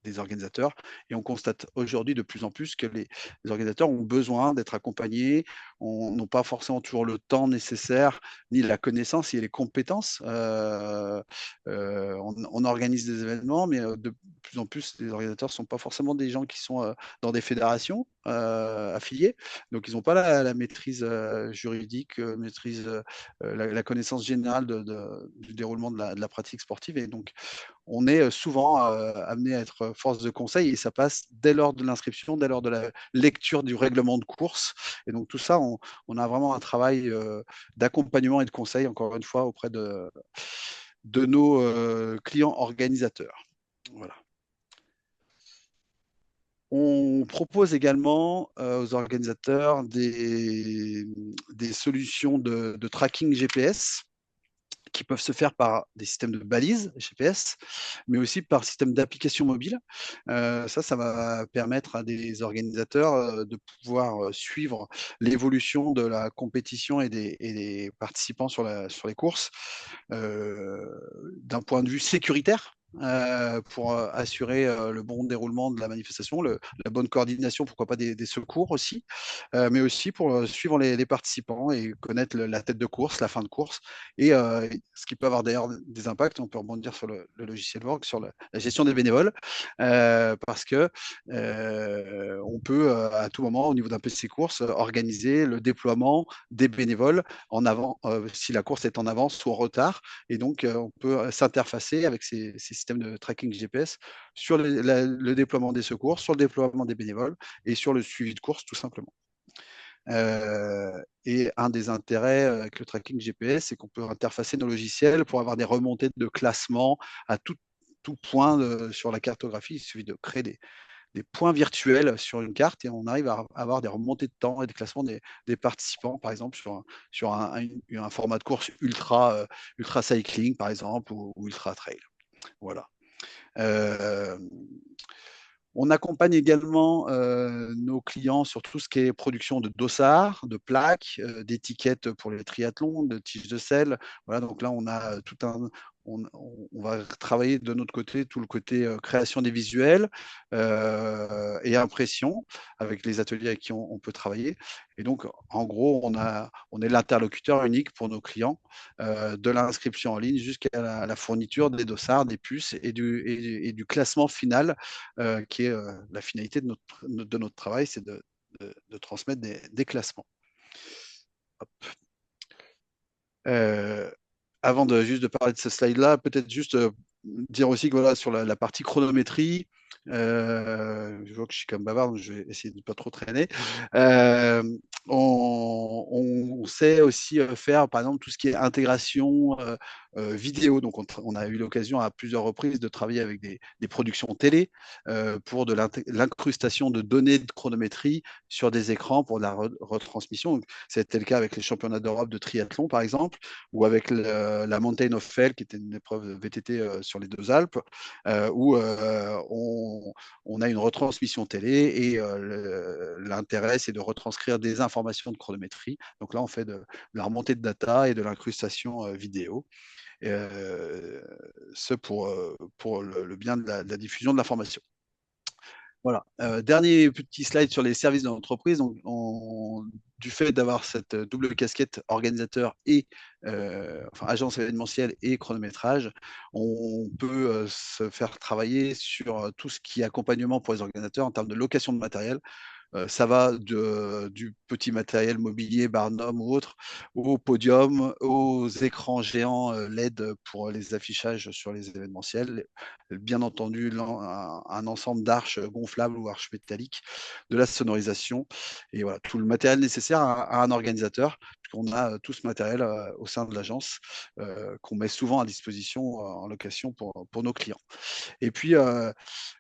des organisateurs. Et on constate aujourd'hui de plus en plus que les organisateurs ont besoin d'être accompagnés, n'ont pas forcément toujours le temps nécessaire, ni la connaissance, ni les compétences. On organise des événements, mais de plus en plus, les organisateurs ne sont pas forcément des gens qui sont dans des fédérations affiliées. Donc, ils n'ont pas la maîtrise juridique, la connaissance générale du déroulement de la pratique sportive. Et donc, on est souvent amené à être force de conseil et ça passe dès lors de l'inscription, dès lors de la lecture du règlement de course. Et donc, tout ça, on a vraiment un travail d'accompagnement et de conseil, encore une fois, auprès de nos clients organisateurs. Voilà. On propose également aux organisateurs des solutions de tracking GPS qui peuvent se faire par des systèmes de balises GPS, mais aussi par système d'application mobile. Ça va permettre à des organisateurs de pouvoir suivre l'évolution de la compétition et des participants sur les courses d'un point de vue sécuritaire. Pour assurer le bon déroulement de la manifestation, la bonne coordination, pourquoi pas des secours aussi, mais aussi pour suivre les participants et connaître la tête de course, la fin de course, et ce qui peut avoir d'ailleurs des impacts. On peut rebondir sur le logiciel Work, sur la gestion des bénévoles, parce que on peut à tout moment, au niveau d'un PC course, organiser le déploiement des bénévoles en avant, si la course est en avance ou en retard. Et donc, on peut s'interfacer avec ces systèmes de tracking GPS sur le déploiement des secours, sur le déploiement des bénévoles et sur le suivi de course, tout simplement. Et un des intérêts avec le tracking GPS, c'est qu'on peut interfacer nos logiciels pour avoir des remontées de classement à tout point sur la cartographie. Il suffit de créer des points virtuels sur une carte et on arrive à avoir des remontées de temps et des classements des participants, par exemple, sur un format de course ultra cycling, par exemple, ou ultra trail. Voilà. On accompagne également nos clients sur tout ce qui est production de dossards, de plaques, d'étiquettes pour les triathlons, de tiges de sel. Voilà, donc là, on a on va travailler de notre côté tout le côté création des visuels et impression avec les ateliers avec qui on peut travailler. Et donc, en gros, on est l'interlocuteur unique pour nos clients de l'inscription en ligne jusqu'à la fourniture des dossards, des puces et du classement final qui est la finalité de notre travail, c'est de transmettre des classements. Hop. Avant juste de parler de ce slide-là, peut-être juste dire aussi que voilà, sur la partie chronométrie, je vois que je suis comme bavard, donc je vais essayer de ne pas trop traîner. On sait aussi faire, par exemple, tout ce qui est intégration vidéo. Donc, on a eu l'occasion à plusieurs reprises de travailler avec des productions télé pour de l'incrustation de données de chronométrie sur des écrans pour de la retransmission. C'était le cas avec les championnats d'Europe de triathlon, par exemple, ou avec la Mountain of Fell, qui était une épreuve VTT sur les deux Alpes, où on a une retransmission télé et l'intérêt, c'est de retranscrire des informations de chronométrie. Donc là, on fait de la remontée de data et de l'incrustation vidéo. Ce pour le bien de la diffusion de l'information. Voilà. Dernier petit slide sur les services de l'entreprise. Du fait d'avoir cette double casquette organisateur et agence événementielle et chronométrage, on peut se faire travailler sur tout ce qui est accompagnement pour les organisateurs en termes de location de matériel. Ça va du petit matériel mobilier, Barnum ou autre, au podium, aux écrans géants LED pour les affichages sur les événementiels. Bien entendu, un ensemble d'arches gonflables ou arches métalliques, de la sonorisation et voilà, tout le matériel nécessaire à un organisateur, puisqu'on a tout ce matériel au sein de l'agence qu'on met souvent à disposition en location pour nos clients. Et puis,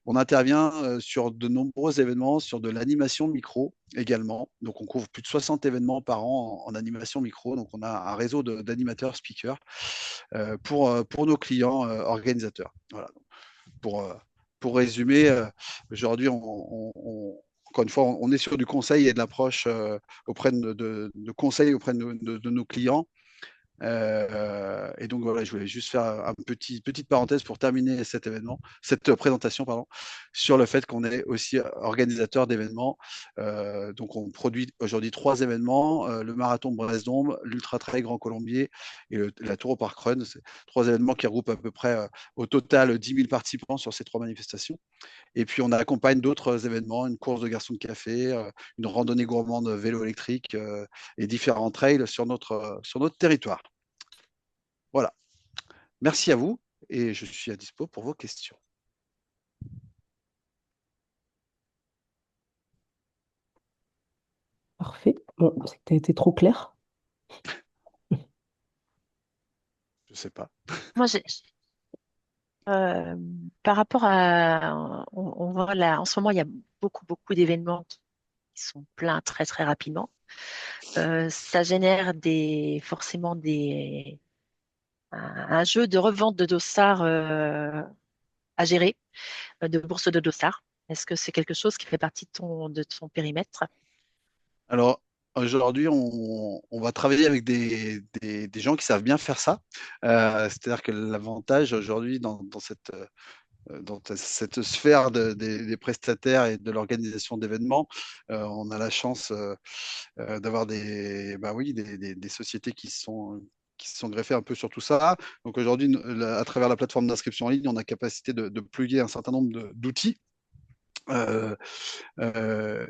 on intervient sur de nombreux événements, sur de l'animation micro également. Donc, on couvre plus de 60 événements par an en animation micro. Donc, on a un réseau d'animateurs, speakers pour nos clients organisateurs. Voilà. Pour résumer, aujourd'hui, encore une fois, on est sur du conseil et de l'approche auprès de conseils auprès de nos clients Et donc voilà, je voulais juste faire petite parenthèse pour terminer cette présentation, pardon, sur le fait qu'on est aussi organisateur d'événements. Donc on produit aujourd'hui 3 événements, le marathon Brest-Dombe, l'Ultra Trail Grand Colombier et la Tour au Park Run. C'est 3 événements qui regroupent à peu près au total 10 000 participants sur ces 3 manifestations. Et puis on accompagne d'autres événements, une course de garçons de café, une randonnée gourmande vélo électrique et différents trails sur notre territoire. Voilà. Merci à vous et je suis à dispo pour vos questions. Parfait. Bon, c'est que tu as été trop clair. Je sais pas. Moi, euh, par rapport à, on voit là, en ce moment, il y a beaucoup d'événements qui sont pleins très, très rapidement. Ça génère forcément un jeu de revente de dossards à gérer, de bourse de dossards. Est-ce que c'est quelque chose qui fait partie de ton périmètre? Alors, aujourd'hui, on va travailler avec des gens qui savent bien faire ça. C'est-à-dire que l'avantage aujourd'hui dans cette sphère des prestataires et de l'organisation d'événements, on a la chance d'avoir des sociétés qui se sont greffées un peu sur tout ça. Donc aujourd'hui, à travers la plateforme d'inscription en ligne, on a capacité de plugger un certain nombre d'outils. Euh,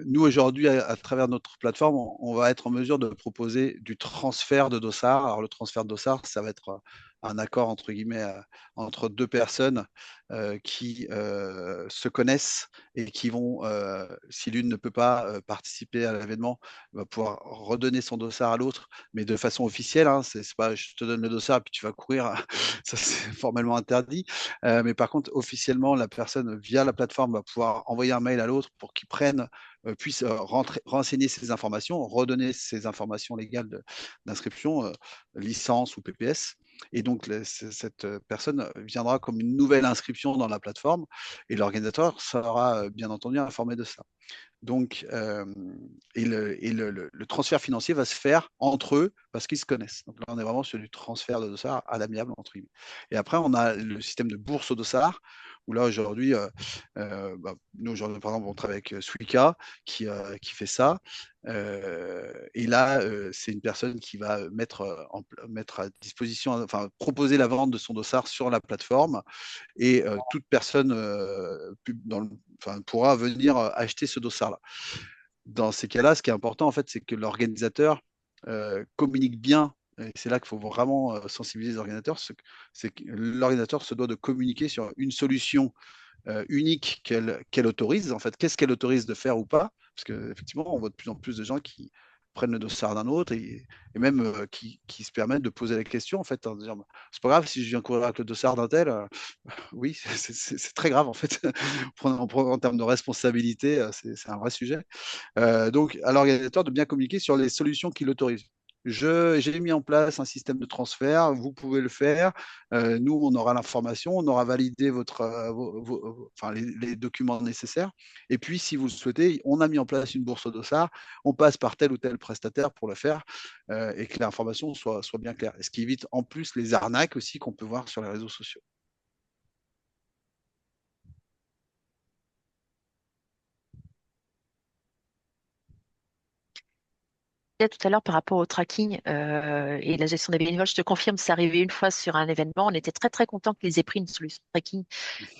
Nous, aujourd'hui, à travers notre plateforme, on va être en mesure de proposer du transfert de dossard. Alors, le transfert de dossard, ça va être un accord entre guillemets entre 2 personnes qui se connaissent et qui vont, si l'une ne peut pas participer à l'événement, va pouvoir redonner son dossard à l'autre, mais de façon officielle. Hein, c'est pas je te donne le dossard et puis tu vas courir, ça c'est formellement interdit. Mais par contre, officiellement, la personne via la plateforme va pouvoir envoyer un mail à l'autre pour qu'il puisse renseigner ses informations, redonner ses informations légales d'inscription, licence ou PPS. Et donc, cette personne viendra comme une nouvelle inscription dans la plateforme et l'organisateur sera bien entendu informé de ça. Donc, le transfert financier va se faire entre eux parce qu'ils se connaissent. Donc là, on est vraiment sur du transfert de dossard à l'amiable entre guillemets. Et après, on a le système de bourse au dossard où là aujourd'hui, nous aujourd'hui par exemple, on travaille avec Suica qui fait ça. Et là, c'est une personne qui va mettre à disposition, enfin proposer la vente de son dossard sur la plateforme et toute personne pourra venir acheter ce dossard-là. Dans ces cas-là, ce qui est important, en fait, c'est que l'organisateur communique bien. Et c'est là qu'il faut vraiment sensibiliser les organisateurs. C'est que l'organisateur se doit de communiquer sur une solution unique qu'elle autorise. En fait, qu'est-ce qu'elle autorise de faire ou pas? Parce qu'effectivement, on voit de plus en plus de gens qui prennent le dossard d'un autre et même qui se permettent de poser la question en fait en disant bah, c'est pas grave si je viens courir avec le dossard d'un tel, oui c'est très grave en fait en termes de responsabilité, c'est un vrai sujet. Donc, à l'organisateur de bien communiquer sur les solutions qui l'autorisent. J'ai mis en place un système de transfert, vous pouvez le faire. Nous, on aura l'information, on aura validé les documents nécessaires. Et puis, si vous le souhaitez, on a mis en place une bourse au dossard, on passe par tel ou tel prestataire pour le faire et que l'information soit bien claire. Et ce qui évite en plus les arnaques aussi qu'on peut voir sur les réseaux sociaux. Tout à l'heure par rapport au tracking et la gestion des bénévoles, je te confirme, c'est arrivé une fois sur un événement. On était très très content qu'ils aient pris une solution de tracking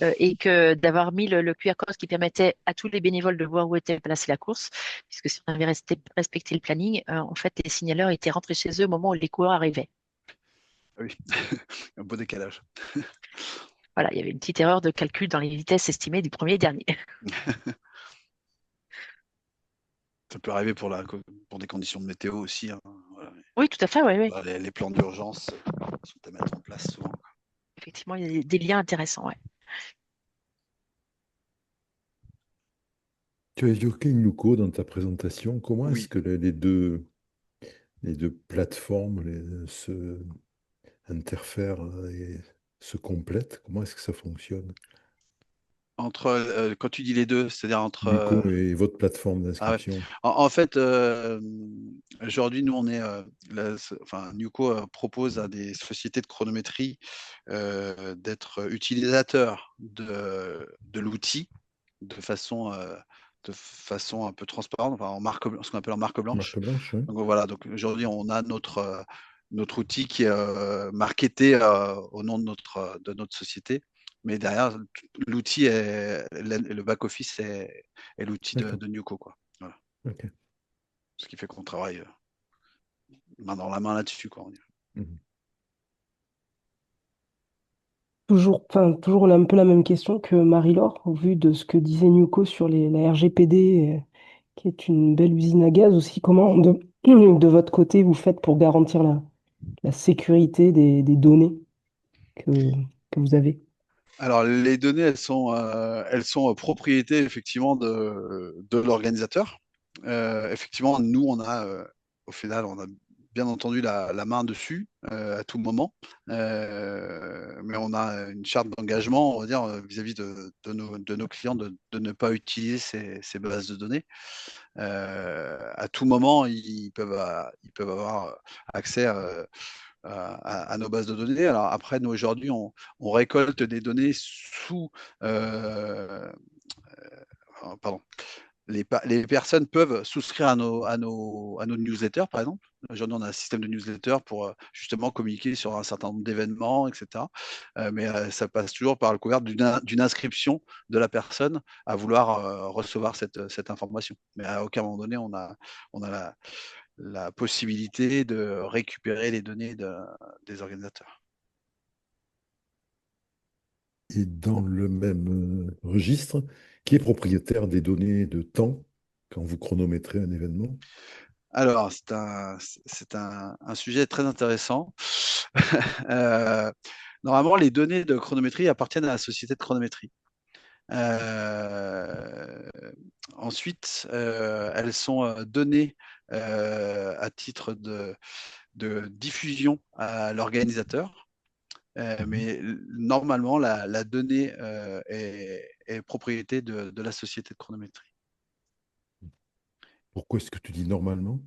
et que d'avoir mis le QR code qui permettait à tous les bénévoles de voir où était placée la course, puisque si on avait respecté le planning, en fait, les signaleurs étaient rentrés chez eux au moment où les coureurs arrivaient. Oui, un beau décalage. Voilà, il y avait une petite erreur de calcul dans les vitesses estimées du premier et dernier. Ça peut arriver pour des conditions de météo aussi. Hein, voilà. Oui, tout à fait, oui, oui. Les plans d'urgence sont à mettre en place souvent. Effectivement, il y a des liens intéressants, ouais. Tu as évoqué Nuco dans ta présentation. Comment est-ce Oui. que les deux plateformes se interfèrent et se complètent? Comment est-ce que ça fonctionne? quand tu dis les deux, c'est-à-dire entre Nuco et votre plateforme ah ouais. d'inscription. En fait, aujourd'hui, nous, on est, enfin, Nuco propose à des sociétés de chronométrie d'être utilisateurs de l'outil de façon un peu transparente, enfin, ce qu'on appelle en marque blanche. Marque blanche, oui. Donc voilà, donc aujourd'hui, on a notre outil qui est marketé au nom de notre société. Mais derrière, l'outil le back-office est l'outil D'accord. de Nuco, quoi. Voilà. Ok. Ce qui fait qu'on travaille main dans la main là-dessus, quoi. Mhm. Toujours on a un peu la même question que Marie-Laure, au vu de ce que disait Nuco sur la RGPD, qui est une belle usine à gaz aussi. Comment, de votre côté, vous faites pour garantir la sécurité des données que, que vous avez? Alors, les données, elles sont propriété effectivement de l'organisateur. Effectivement, nous, au final, on a bien entendu la main dessus à tout moment. Mais on a une charte d'engagement, on va dire, vis-à-vis de nos clients de ne pas utiliser ces bases de données. À tout moment, ils peuvent avoir accès à nos bases de données. Alors après, nous aujourd'hui, on récolte des données sous, pardon, les personnes peuvent souscrire à nos newsletters, par exemple. Aujourd'hui, on a un système de newsletter pour justement communiquer sur un certain nombre d'événements, etc. Mais ça passe toujours par le couvert d'une inscription de la personne à vouloir recevoir cette information. Mais à aucun moment donné, on a la possibilité de récupérer les données des organisateurs. Et dans le même registre, qui est propriétaire des données de temps quand vous chronométrez un événement? Alors, c'est un sujet très intéressant. Euh, Normalement, les données de chronométrie appartiennent à la société de chronométrie. Euh, Ensuite, elles sont données à titre de diffusion à l'organisateur. Mhm. Mais normalement, la donnée est propriété de la société de chronométrie. Pourquoi est-ce que tu dis normalement?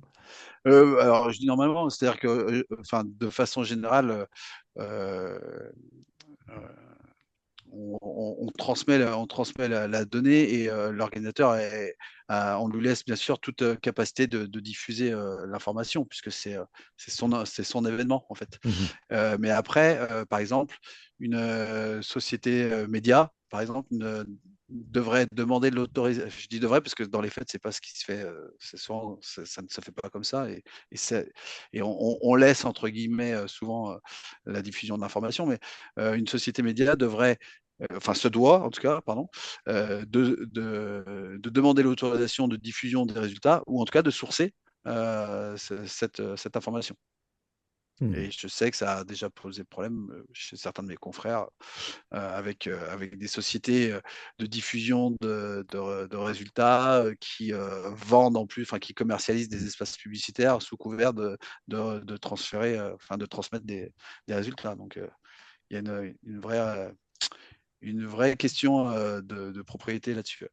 Alors, je dis normalement, c'est-à-dire que, enfin, de façon générale, euh, euh, on transmet la donnée et l'organisateur, on lui laisse bien sûr toute capacité de diffuser l'information, puisque c'est son événement, en fait. Mhm. Mais après, par exemple, une société média, par exemple, devrait demander de l'autorisation. Je dis devrait parce que dans les faits, c'est pas ce qui se fait. Ça ne se fait pas comme ça. Et on laisse, entre guillemets, souvent la diffusion d'informations. Mais une société média devrait, enfin se doit en tout cas, pardon, de demander l'autorisation de diffusion des résultats ou en tout cas de sourcer cette information. Mhm. Et je sais que ça a déjà posé problème chez certains de mes confrères avec des sociétés de diffusion de résultats qui vendent en plus, enfin qui commercialisent des espaces publicitaires sous couvert de transférer, enfin de transmettre des résultats. Donc il y a une vraie question de propriété là-dessus.